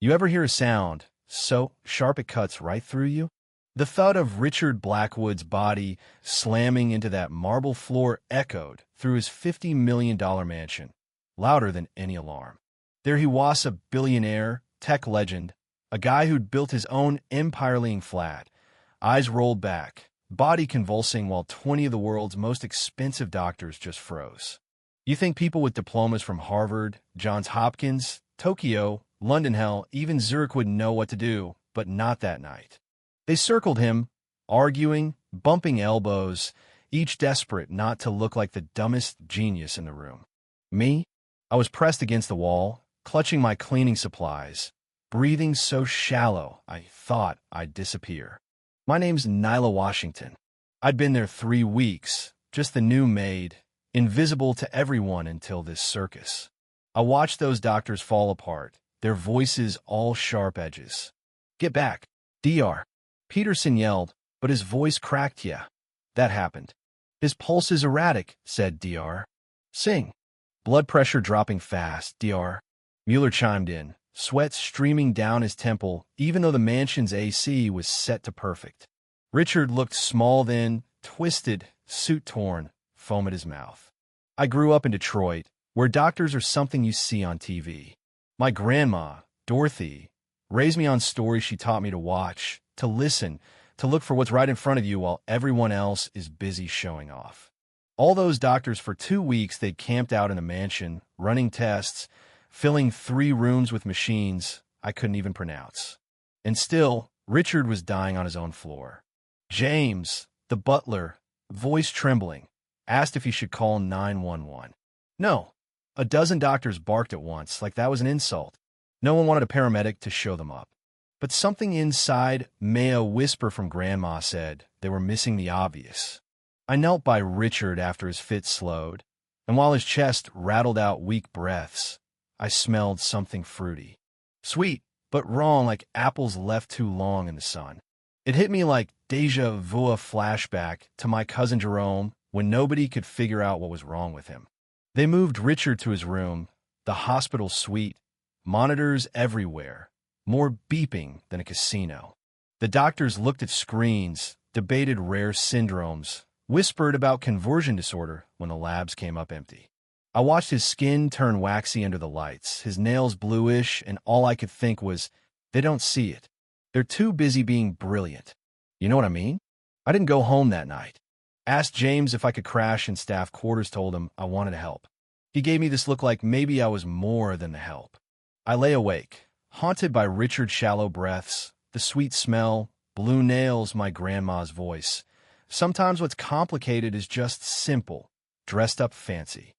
You ever hear a sound so sharp it cuts right through you? The thud of Richard Blackwood's body slamming into that marble floor echoed through his $50 million mansion, louder than any alarm. There he was, a billionaire, tech legend, a guy who'd built his own empire laying flat, eyes rolled back, body convulsing while 20 of the world's most expensive doctors just froze. You think people with diplomas from Harvard, Johns Hopkins, Tokyo, London, hell, even Zurich would know what to do, but not that night. They circled him, arguing, bumping elbows, each desperate not to look like the dumbest genius in the room. Me? I was pressed against the wall, clutching my cleaning supplies, breathing so shallow I thought I'd disappear. My name's Nyla Washington. I'd been there 3 weeks, just the new maid, invisible to everyone until this circus. I watched those doctors fall apart, their voices all sharp edges. "Get back, Dr." Peterson yelled, but his voice cracked. "Yeah, that happened." "His pulse is erratic," said Dr. "Sing." "Blood pressure dropping fast, Dr." Mueller chimed in, sweat streaming down his temple, even though the mansion's AC was set to perfect. Richard looked small then, twisted, suit torn, foam at his mouth. "I grew up in Detroit, where doctors are something you see on TV. My grandma, Dorothy, raised me on stories she taught me to watch, to listen, to look for what's right in front of you while everyone else is busy showing off. All those doctors, for 2 weeks, they'd camped out in a mansion, running tests, filling 3 rooms with machines I couldn't even pronounce. And still, Richard was dying on his own floor. James, the butler, voice trembling, asked if he should call 911. No. A dozen doctors barked at once, like that was an insult. No one wanted a paramedic to show them up. But something inside, may a whisper from Grandma said, they were missing the obvious. I knelt by Richard after his fit slowed, and while his chest rattled out weak breaths, I smelled something fruity. Sweet, but wrong, like apples left too long in the sun. It hit me like deja vu, a flashback to my cousin Jerome when nobody could figure out what was wrong with him. They moved Richard to his room, the hospital suite, monitors everywhere, more beeping than a casino. The doctors looked at screens, debated rare syndromes, whispered about conversion disorder when the labs came up empty. I watched his skin turn waxy under the lights, his nails bluish, and all I could think was, they don't see it. They're too busy being brilliant. You know what I mean? I didn't go home that night. Asked James if I could crash in staff quarters, told him I wanted help. He gave me this look like maybe I was more than the help. I lay awake, haunted by Richard's shallow breaths, the sweet smell, blue nails, my grandma's voice. Sometimes what's complicated is just simple, dressed up fancy.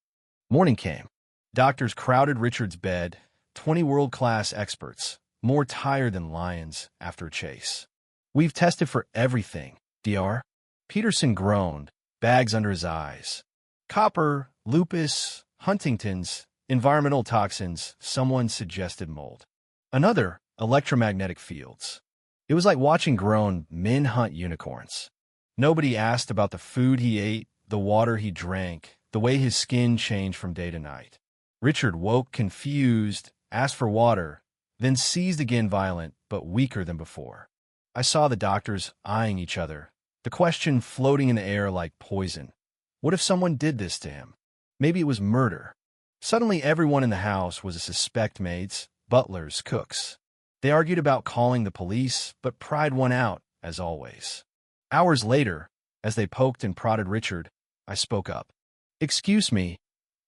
Morning came. Doctors crowded Richard's bed, 20 world-class experts, more tired than lions after a chase. "We've tested for everything, Dr." Peterson groaned, bags under his eyes. "Copper, lupus, Huntington's, environmental toxins," someone suggested mold. Another, electromagnetic fields. It was like watching grown men hunt unicorns. Nobody asked about the food he ate, the water he drank, the way his skin changed from day to night. Richard woke confused, asked for water, then seized again, violent but weaker than before. I saw the doctors eyeing each other, the question floating in the air like poison. What if someone did this to him? Maybe it was murder. Suddenly everyone in the house was a suspect: maids, butlers, cooks. They argued about calling the police, but pride won out, as always. Hours later, as they poked and prodded Richard, I spoke up. "Excuse me,"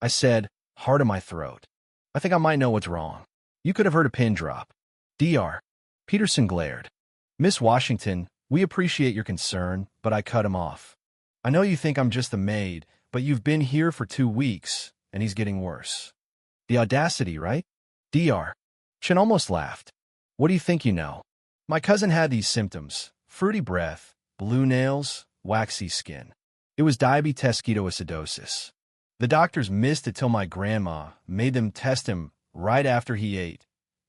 I said, heart in my throat. "I think I might know what's wrong." "You could have heard a pin drop." "Dr." Peterson glared. "Miss Washington, we appreciate your concern," but I cut him off. "I know you think I'm just the maid, but you've been here for 2 weeks, and he's getting worse." The audacity, right? Dr. Chin almost laughed. "What do you think you know? My cousin had these symptoms: fruity breath, blue nails, waxy skin. It was diabetes ketoacidosis. The doctors missed it till my grandma made them test him right after he ate,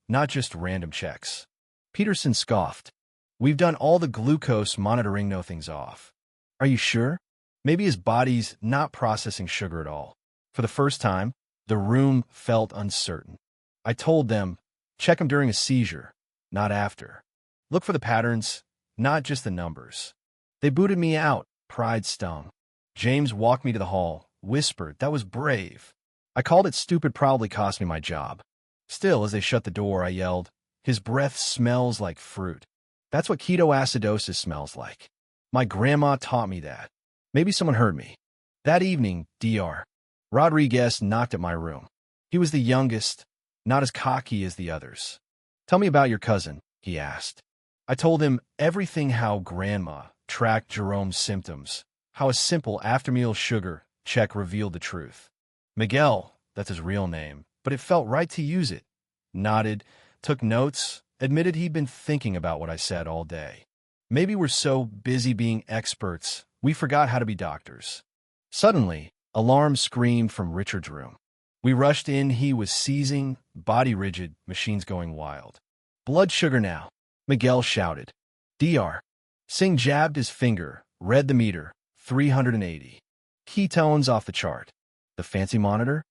not just random checks." Peterson scoffed. "We've done all the glucose monitoring, nothing's off." "Are you sure?" "Maybe his body's not processing sugar at all." For the first time, the room felt uncertain. I told them, Check him during a seizure, not after. Look for the patterns, not just the numbers. They booted me out. Pride stung. James walked me to the hall, whispered, "That was brave." I called it stupid, probably cost me my job. Still, as they shut the door, I yelled, "His breath smells like fruit." That's what ketoacidosis smells like. My grandma taught me that. Maybe someone heard me. That evening, Dr. Rodriguez knocked at my room. He was the youngest, not as cocky as the others. "Tell me about your cousin," he asked. I told him everything, how Grandma tracked Jerome's symptoms, how a simple after-meal sugar check revealed the truth. Miguel, that's his real name, but it felt right to use it. Nodded, took notes, admitted he'd been thinking about what I said all day. Maybe we're so busy being experts, we forgot how to be doctors. Suddenly, alarm screamed from Richard's room. We rushed in. He was seizing, body rigid, machines going wild. "Blood sugar now," Miguel shouted. Dr. Singh jabbed his finger, read the meter, 380. Ketones off the chart. The fancy monitor?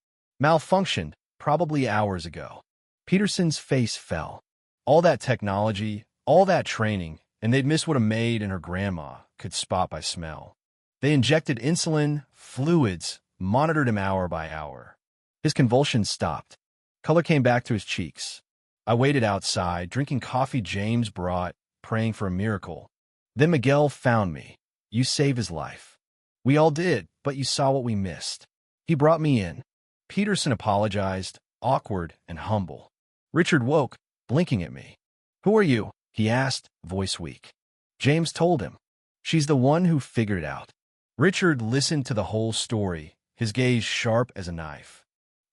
Malfunctioned, probably hours ago. Peterson's face fell. All that technology, all that training, and they'd missed what a maid and her grandma could spot by smell. They injected insulin, fluids, monitored him hour by hour. His convulsions stopped. Color came back to his cheeks. I waited outside, drinking coffee James brought, praying for a miracle. Then Miguel found me. "You saved his life." "We all did, but you saw what we missed." He brought me in. Peterson apologized, awkward and humble. Richard woke, blinking at me. "Who are you?" he asked, voice weak. James told him. "She's the one who figured it out." Richard listened to the whole story, his gaze sharp as a knife.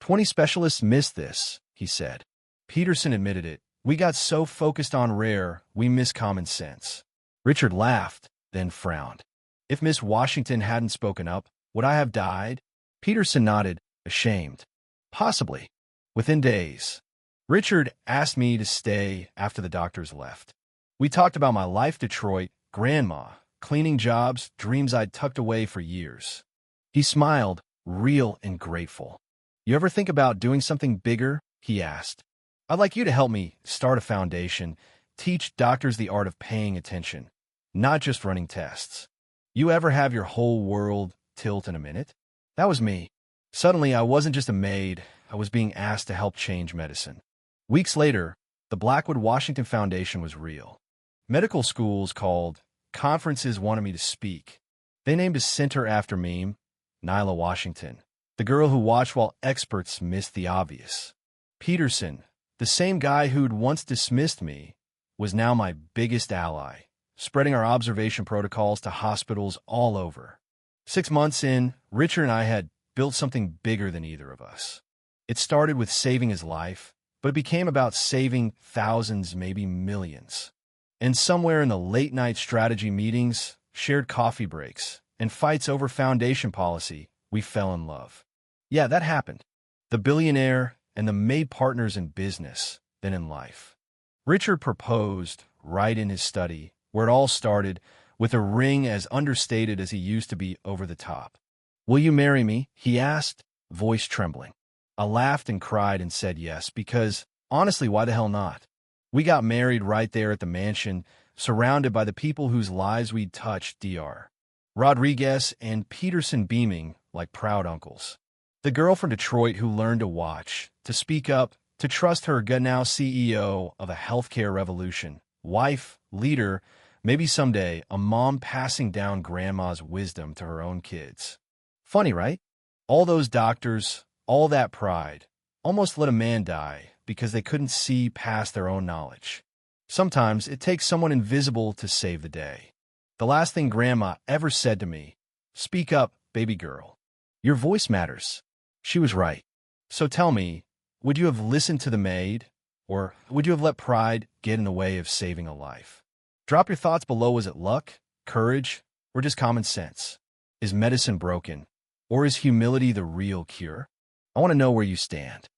20 specialists missed this, he said. Peterson admitted it. "We got so focused on rare, we missed common sense." Richard laughed, then frowned. "If Miss Washington hadn't spoken up, would I have died?" Peterson nodded, ashamed. "Possibly." Within days, Richard asked me to stay after the doctors left. We talked about my life, Detroit, Grandma, cleaning jobs, dreams I'd tucked away for years. He smiled, real and grateful. "You ever think about doing something bigger?" he asked. "I'd like you to help me start a foundation, teach doctors the art of paying attention, not just running tests. You ever have your whole world tilt in a minute?" That was me. Suddenly, I wasn't just a maid. I was being asked to help change medicine. Weeks later, the Blackwood Washington Foundation was real. Medical schools called, conferences wanted me to speak. They named a center after me, Nyla Washington, the girl who watched while experts missed the obvious. Peterson, the same guy who'd once dismissed me, was now my biggest ally, spreading our observation protocols to hospitals all over. 6 months in, Richard and I had built something bigger than either of us. It started with saving his life, but it became about saving thousands, maybe millions. And somewhere in the late-night strategy meetings, shared coffee breaks, and fights over foundation policy, we fell in love. Yeah, that happened. The billionaire and the Maid partners in business, then in life. Richard proposed right in his study, where it all started, with a ring as understated as he used to be over the top. "Will you marry me?" he asked, voice trembling. I laughed and cried and said yes, because, honestly, why the hell not? We got married right there at the mansion, surrounded by the people whose lives we'd touched, Dr. Rodriguez and Peterson beaming like proud uncles. The girl from Detroit who learned to watch, to speak up, to trust her now CEO of a healthcare revolution, wife, leader, maybe someday a mom passing down grandma's wisdom to her own kids. Funny, right? All those doctors, all that pride, almost let a man die because they couldn't see past their own knowledge. Sometimes it takes someone invisible to save the day. The last thing Grandma ever said to me, "Speak up, baby girl. Your voice matters." She was right. So tell me, would you have listened to the maid, or would you have let pride get in the way of saving a life? Drop your thoughts below. Was it luck, courage, or just common sense? Is medicine broken, or is humility the real cure? I want to know where you stand.